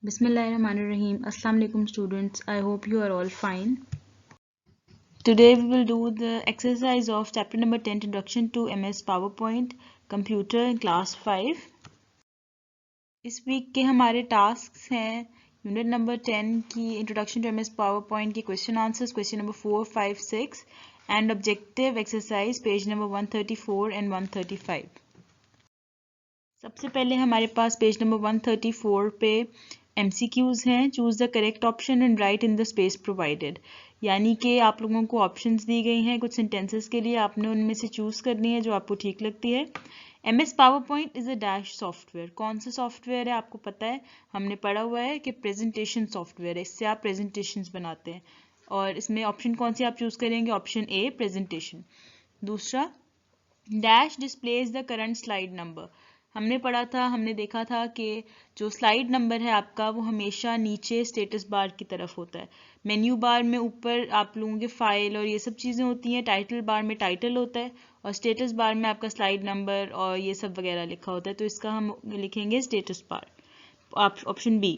Bismillahirrahmanirrahim. Assalamu alaikum students. I hope you are all fine. Today we will do the exercise of chapter number 10 Introduction to MS PowerPoint Computer in class 5. इस week के हमारे tasks हैं unit number 10 की introduction to MS PowerPoint के question answers question number 4, 5, 6 and objective exercise page number 134 and 135. सबसे पहले हमारे पास page number 134 पे MCQs हैं. Choose the correct option and right in the space provided. यानी कि आप लोगों को ऑप्शंस दी गई हैं कुछ सेंटेंसेस के लिए, आपने उनमें से चूज करनी है जो आपको ठीक लगती है. MS PowerPoint is a dash software. कौन सा सॉफ्टवेयर है आपको पता है, हमने पढ़ा हुआ है कि प्रेजेंटेशन सॉफ्टवेयर है. इससे आप प्रेजेंटेशंस बनाते हैं. और इसमें ऑप्शन कौन सी आप चूज करेंगे, ऑप्शन ए प्रेजेंटेशन. दूसरा, dash displays the current slide number. हमने पढ़ा था, हमने देखा था कि जो स्लाइड नंबर है आपका वो हमेशा नीचे स्टेटस बार की तरफ होता है. मेन्यू बार में ऊपर आप लोगों के फाइल और ये सब चीज़ें होती हैं. टाइटल बार में टाइटल होता है और स्टेटस बार में आपका स्लाइड नंबर और ये सब वगैरह लिखा होता है. तो इसका हम लिखेंगे स्टेटस बार, ऑप्शन बी.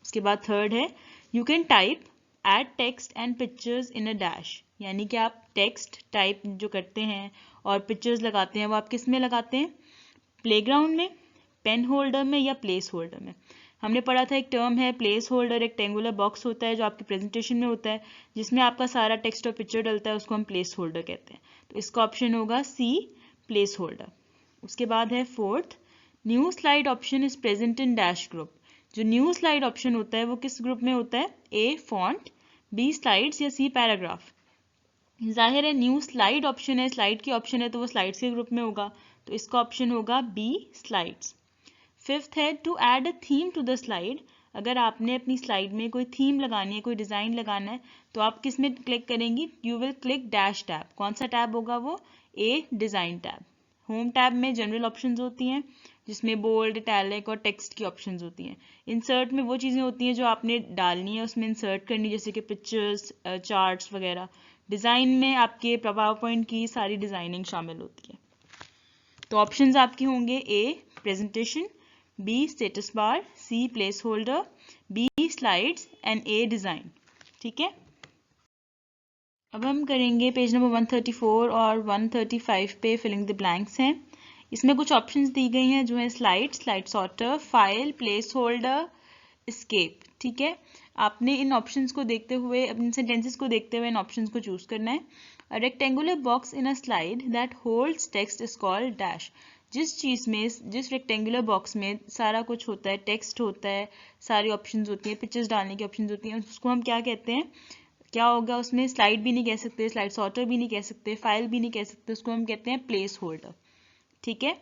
उसके बाद थर्ड है, you can type add text and pictures in a dash. यानी कि आप टेक्स्ट टाइप जो करते हैं और पिक्चर्स लगाते हैं वो आप किस में लगाते हैं, प्लेग्राउंड में, पेन होल्डर में या प्लेस होल्डर में. हमने पढ़ा था एक टर्म है प्लेस होल्डर. रेक्टेंगुलर बॉक्स होता है जो आपके प्रेजेंटेशन में होता है जिसमें आपका सारा टेक्स्ट और पिक्चर डलता है, उसको हम प्लेस होल्डर कहते हैं. तो इसका ऑप्शन होगा सी प्लेस होल्डर. उसके बाद है fourth, new slide option is present in dash group. जो न्यू स्लाइड ऑप्शन होता है वो किस ग्रुप में होता है, ए फॉन्ट, बी स्लाइड्स या सी पैराग्राफ. जाहिर है न्यू स्लाइड ऑप्शन है, स्लाइड की ऑप्शन है तो वो स्लाइड्स के ग्रुप में होगा. तो इसका ऑप्शन होगा बी स्लाइड्स. फिफ्थ है to add a theme to the slide. अगर आपने अपनी स्लाइड में कोई थीम लगानी है, कोई डिज़ाइन लगाना है तो आप किस में क्लिक करेंगी, you will click dash tab. कौन सा टैब होगा वो, ए डिज़ाइन टैब. होम टैब में जनरल ऑप्शंस होती हैं जिसमें बोल्ड, इटैलिक और टेक्स्ट की ऑप्शंस होती हैं. इंसर्ट में वो चीज़ें होती हैं जो आपने डालनी है उसमें इंसर्ट करनी, जैसे कि पिक्चर्स, चार्ट्स वगैरह. डिज़ाइन में आपके पावरपॉइंट की सारी डिज़ाइनिंग शामिल होती है. तो ऑप्शंस आपके होंगे A presentation, B status bar, C placeholder, B slides and a design. ठीक है. अब हम करेंगे पेज नंबर 134 और 135 पे फिलिंग द ब्लैंक्स हैं. इसमें कुछ ऑप्शंस दी गई हैं जो है slide, slide sorter, file, place holder, escape. ठीक है. आपने इन ऑप्शंस को देखते हुए, अपने सेंटेंसेस को देखते हुए इन ऑप्शंस को चूज करना है. A rectangular box in a slide that holds text is called dash. जिस चीज़ में, जिस रेक्टेंगुलर बॉक्स में सारा कुछ होता है, टेक्स्ट होता है, सारी ऑप्शंस होती हैं, पिक्चर्स डालने की ऑप्शंस होती हैं, उसको हम क्या कहते हैं, क्या होगा उसमें, स्लाइड भी नहीं कह सकते, स्लाइड सॉर्टर भी नहीं कह सकते, फाइल भी नहीं कह सकते, उसको हम कहते हैं प्लेस होल्डर. ठीक है.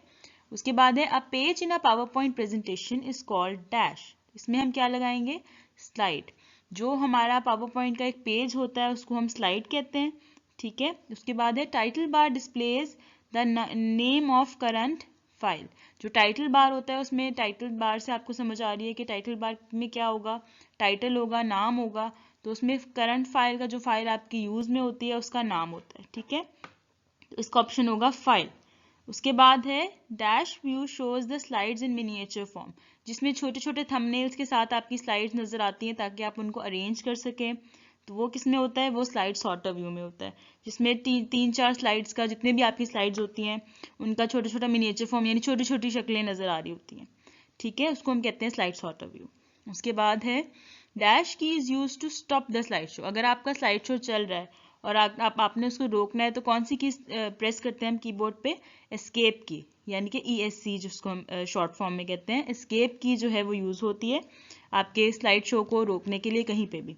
उसके बाद है a page in a power point presentation is called dash. इसमें हम क्या लगाएंगे, स्लाइड. जो हमारा पावर पॉइंट का एक पेज होता है उसको हम स्लाइड कहते हैं. ठीक है. उसके बाद है title bar displays the name of current file. जो टाइटल बार होता है उसमें, टाइटल बार से आपको समझ आ रही है कि टाइटल बार में क्या होगा, टाइटल होगा, नाम होगा. तो उसमें करंट फाइल का, जो फाइल आपकी यूज में होती है उसका नाम होता है. ठीक है. तो इसका ऑप्शन होगा फाइल. उसके बाद है dash view shows the slides in miniature form. जिसमें छोटे छोटे थंबनेल्स के साथ आपकी स्लाइड्स नजर आती हैं ताकि आप उनको अरेंज कर सकें. तो वो किस में होता है, वो स्लाइड सॉर्टर व्यू में होता है जिसमें तीन चार स्लाइड्स का, जितने भी आपकी स्लाइड्स होती हैं उनका छोटा छोटा मिनिएचर फॉर्म यानी छोटी छोटी शक्लें नजर आ रही होती हैं. ठीक है. उसको हम कहते हैं स्लाइड सॉर्टर व्यू. उसके बाद है dash key is use to stop the slide show. अगर आपका स्लाइड शो चल रहा है और आपने उसको रोकना है तो कौन सी की प्रेस करते हैं हम कीबोर्ड पे, एस्केप की, यानी कि ESC जिसको हम शॉर्ट फॉर्म में कहते हैं. एस्केप की जो है वो यूज होती है आपके स्लाइड शो को रोकने के लिए कहीं पे भी.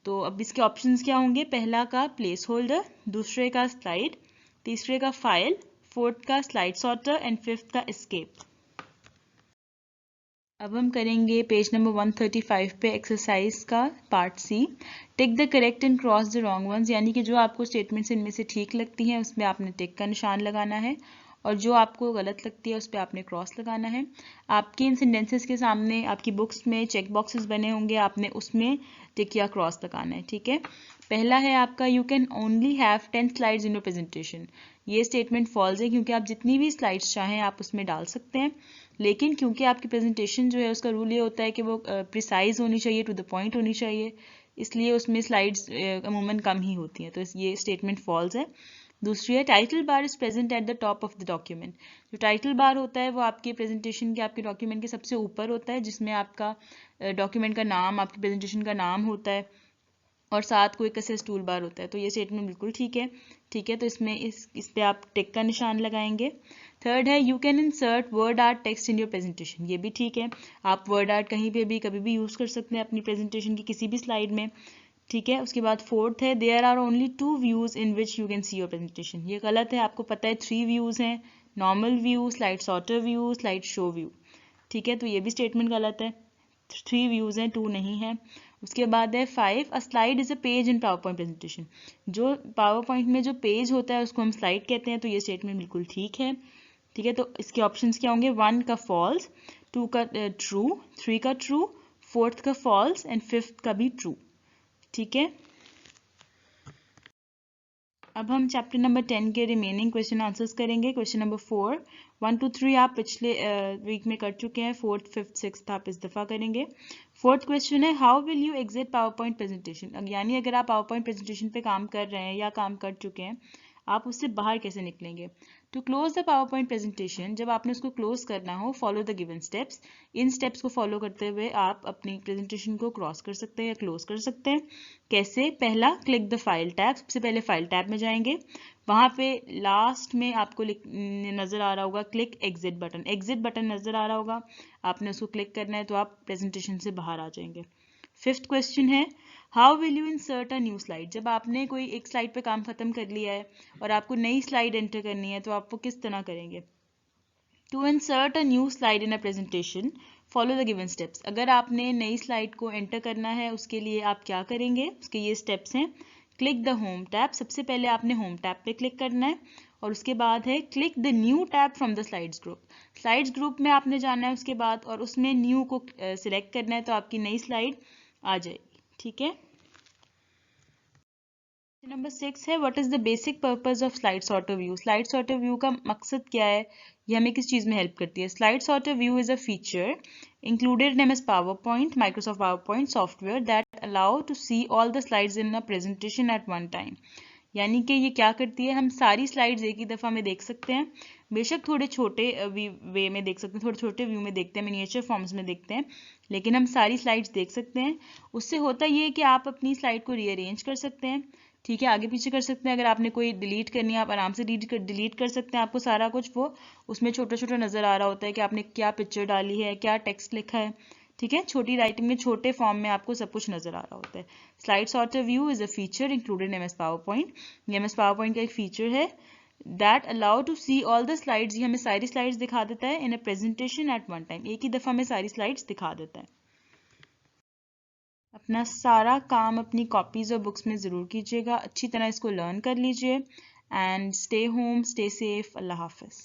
तो अब इसके ऑप्शंस क्या होंगे, पहला का प्लेस होल्डर, दूसरे का स्लाइड, तीसरे का फाइल, फोर्थ का स्लाइड सॉर्टर एंड फिफ्थ का एस्केप. अब हम करेंगे पेज नंबर 135 पे एक्सरसाइज का part C. Tick the correct and cross the wrong ones. यानी कि जो आपको स्टेटमेंट्स इनमें से ठीक लगती हैं उसमें आपने टिक का निशान लगाना है और जो आपको गलत लगती है उस पर आपने क्रॉस लगाना है. आपके इन सेंटेंसेस के सामने आपकी बुक्स में चेक बॉक्सेस बने होंगे, आपने उसमें टिक या क्रॉस लगाना है. ठीक है. पहला है आपका you can only have 10 slides in your presentation. ये स्टेटमेंट फॉल्स है क्योंकि आप जितनी भी स्लाइड्स चाहें आप उसमें डाल सकते हैं. लेकिन क्योंकि आपकी प्रेजेंटेशन जो है उसका रूल ये होता है कि वो प्रिसाइज होनी चाहिए, टू द पॉइंट होनी चाहिए, इसलिए उसमें स्लाइड्स अमूमन कम ही होती हैं, तो ये स्टेटमेंट फॉल्स है। दूसरी है title bar is present at the top of the document. जो टाइटल बार होता है वो आपके प्रेजेंटेशन के, आपके डॉक्यूमेंट के सबसे ऊपर होता है, जिसमें आपका डॉक्यूमेंट का नाम, आपकी प्रेजेंटेशन का नाम होता है और साथ कोई एक्सेस टूल बार होता है। तो ये स्टेटमेंट बिल्कुल ठीक है। ठीक है, तो इसमें इस पे आप टिक का निशान लगाएंगे। थर्ड है you can insert word art text in your presentation. ये भी ठीक है, आप वर्ड आर्ट कहीं पे भी कभी भी यूज़ कर सकते हैं अपनी प्रेजेंटेशन की किसी भी स्लाइड में। ठीक है, उसके बाद फोर्थ है there are only 2 views in which you can see your presentation. ये गलत है, आपको पता है 3 व्यूज हैं, normal view, slide sorter view, slide show view. ठीक है, तो ये भी स्टेटमेंट गलत है, 3 व्यूज हैं, 2 नहीं है। उसके बाद है 5 अ slide is a page in power point presentation. जो पावर पॉइंट में जो पेज होता है उसको हम स्लाइड कहते हैं, तो ये स्टेटमेंट बिल्कुल ठीक है। ठीक है, तो इसके ऑप्शंस क्या होंगे, 1 का फॉल्स, 2 का ट्रू, 3 का ट्रू, 4th का फॉल्स एंड 5th का भी ट्रू। ठीक है, अब हम चैप्टर नंबर 10 के रिमेनिंग क्वेश्चन आंसर्स करेंगे। क्वेश्चन नंबर 4, 1 2 3 आप पिछले वीक में कर चुके हैं, 4th 5th 6th आप इस दफ़ा करेंगे। 4th क्वेश्चन है how will you exit power point presentation. यानी अगर आप पावर पॉइंट प्रेजेंटेशन पे काम कर रहे हैं या काम कर चुके हैं, आप उससे बाहर कैसे निकलेंगे। To close the PowerPoint presentation, जब आपने उसको क्लोज करना हो, फॉलो द गिवन स्टेप्स। इन स्टेप्स को फॉलो करते हुए आप अपनी प्रेजेंटेशन को क्रॉस कर सकते हैं या क्लोज कर सकते हैं। कैसे, पहला क्लिक द फाइल टैब, सबसे पहले फाइल टैब में जाएंगे, वहां पे लास्ट में आपको नजर आ रहा होगा click exit button, exit button नजर आ रहा होगा, आपने उसको क्लिक करना है तो आप प्रेजेंटेशन से बाहर आ जाएंगे। 5th क्वेश्चन है how will you insert a new slide. जब आपने कोई एक स्लाइड पे काम खत्म कर लिया है और आपको नई स्लाइड एंटर करनी है, तो आप वो किस तरह करेंगे। To insert a new slide in a presentation follow the given steps. अगर आपने नई स्लाइड को एंटर करना है उसके लिए आप क्या करेंगे, उसके ये स्टेप्स हैं। क्लिक द होम टैब, सबसे पहले आपने होम टैब पे क्लिक करना है, और उसके बाद है click the new tab from the slides group. Slides group में आपने जाना है उसके बाद, और उसमें न्यू को सिलेक्ट करना है, तो आपकी नई स्लाइड आ जाएगी। ठीक है, नंबर 6 है what is the basic purpose of slide sorter view. Slide sorter view का मकसद क्या है, ये हमें किस चीज़ में हेल्प करती है। Slide sorter view is a feature included in MS PowerPoint, Microsoft PowerPoint software that allow to see all the slides in a presentation at one time. यानी कि ये क्या करती है, हम सारी स्लाइड्स एक ही दफ़ा में देख सकते हैं, बेशक थोड़े छोटे वे में देख सकते हैं, थोड़े छोटे व्यू में देखते हैं, मिनिएचर फॉर्म्स में देखते हैं, लेकिन हम सारी स्लाइड्स देख सकते हैं। उससे होता ये है कि आप अपनी स्लाइड को रीअरेंज कर सकते हैं। ठीक है, आगे पीछे कर सकते हैं, अगर आपने कोई डिलीट करनी है आप आराम से डिलीट कर सकते हैं, आपको सारा कुछ वो उसमें छोटा छोटा नज़र आ रहा होता है कि आपने क्या पिक्चर डाली है, क्या टेक्स्ट लिखा है। ठीक है, छोटी राइटिंग में छोटे फॉर्म में आपको सब कुछ नज़र आ रहा होता है। Slide sorter view is a feature included in MS PowerPoint। ये MS PowerPoint का एक फीचर है that allow to see all the slides, ये हमें सारी स्लाइड्स दिखा देता है in a presentation at one time, एक ही दफ़ा में सारी स्लाइड्स दिखा देता है। अपना सारा काम अपनी कॉपीज़ और बुक्स में ज़रूर कीजिएगा, अच्छी तरह इसको लर्न कर लीजिए, and stay home, stay safe, अल्लाह हाफिज़।